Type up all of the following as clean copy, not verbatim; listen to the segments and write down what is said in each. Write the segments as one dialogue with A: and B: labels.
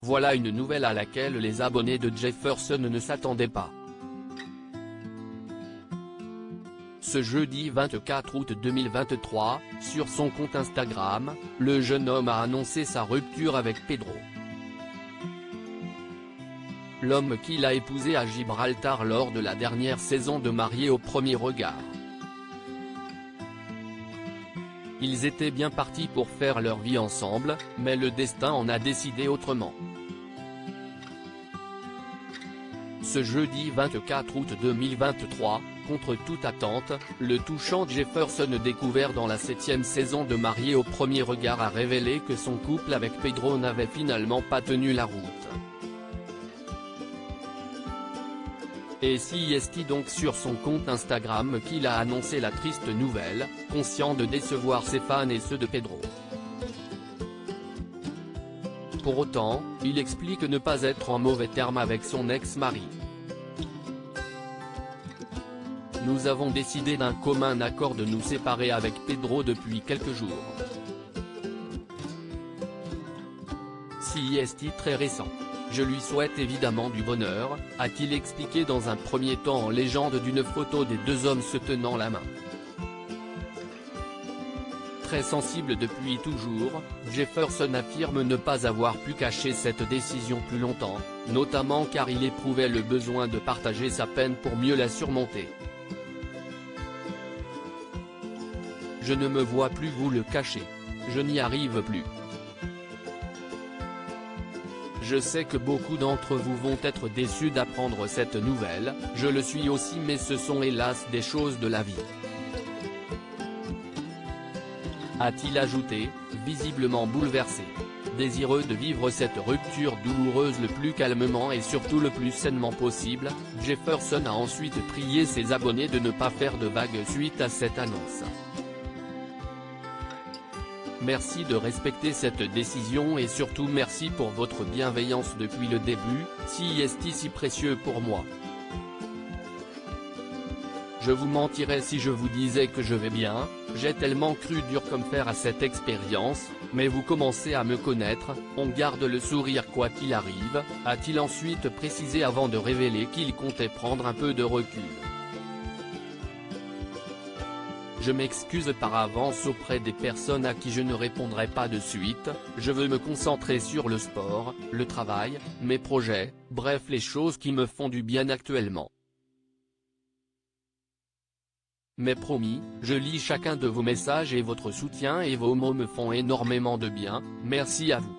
A: Voilà une nouvelle à laquelle les abonnés de Jefferson ne s'attendaient pas. Ce jeudi 24 août 2023, sur son compte Instagram, le jeune homme a annoncé sa rupture avec Pedro. L'homme qu'il a épousé à Gibraltar lors de la dernière saison de Mariés au premier regard. Ils étaient bien partis pour faire leur vie ensemble, mais le destin en a décidé autrement. Ce jeudi 24 août 2023, contre toute attente, le touchant Jefferson découvert dans la 7e saison de Mariés au premier regard a révélé que son couple avec Pedro n'avait finalement pas tenu la route. Et si est donc sur son compte Instagram qu'il a annoncé la triste nouvelle, conscient de décevoir ses fans et ceux de Pedro. Pour autant, il explique ne pas être en mauvais termes avec son ex-mari. Nous avons décidé d'un commun accord de nous séparer avec Pedro depuis quelques jours. Si est très récent. Je lui souhaite évidemment du bonheur, a-t-il expliqué dans un premier temps en légende d'une photo des deux hommes se tenant la main. Très sensible depuis toujours, Jefferson affirme ne pas avoir pu cacher cette décision plus longtemps, notamment car il éprouvait le besoin de partager sa peine pour mieux la surmonter. Je ne me vois plus vous le cacher. Je n'y arrive plus. Je sais que beaucoup d'entre vous vont être déçus d'apprendre cette nouvelle, je le suis aussi, mais ce sont hélas des choses de la vie. A-t-il ajouté, visiblement bouleversé. Désireux de vivre cette rupture douloureuse le plus calmement et surtout le plus sainement possible, Jefferson a ensuite prié ses abonnés de ne pas faire de vagues suite à cette annonce. Merci de respecter cette décision et surtout merci pour votre bienveillance depuis le début, si est si précieux pour moi. Je vous mentirais si je vous disais que je vais bien, j'ai tellement cru dur comme fer à cette expérience, mais vous commencez à me connaître, on garde le sourire quoi qu'il arrive, a-t-il ensuite précisé avant de révéler qu'il comptait prendre un peu de recul. Je m'excuse par avance auprès des personnes à qui je ne répondrai pas de suite, je veux me concentrer sur le sport, le travail, mes projets, bref les choses qui me font du bien actuellement. Mais promis, je lis chacun de vos messages et votre soutien et vos mots me font énormément de bien, merci à vous.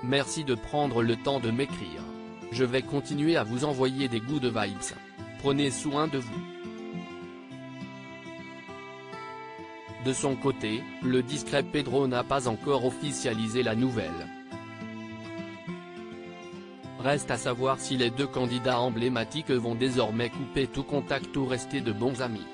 A: Merci de prendre le temps de m'écrire. Je vais continuer à vous envoyer des good vibes. Prenez soin de vous. De son côté, le discret Pedro n'a pas encore officialisé la nouvelle. Reste à savoir si les deux candidats emblématiques vont désormais couper tout contact ou rester de bons amis.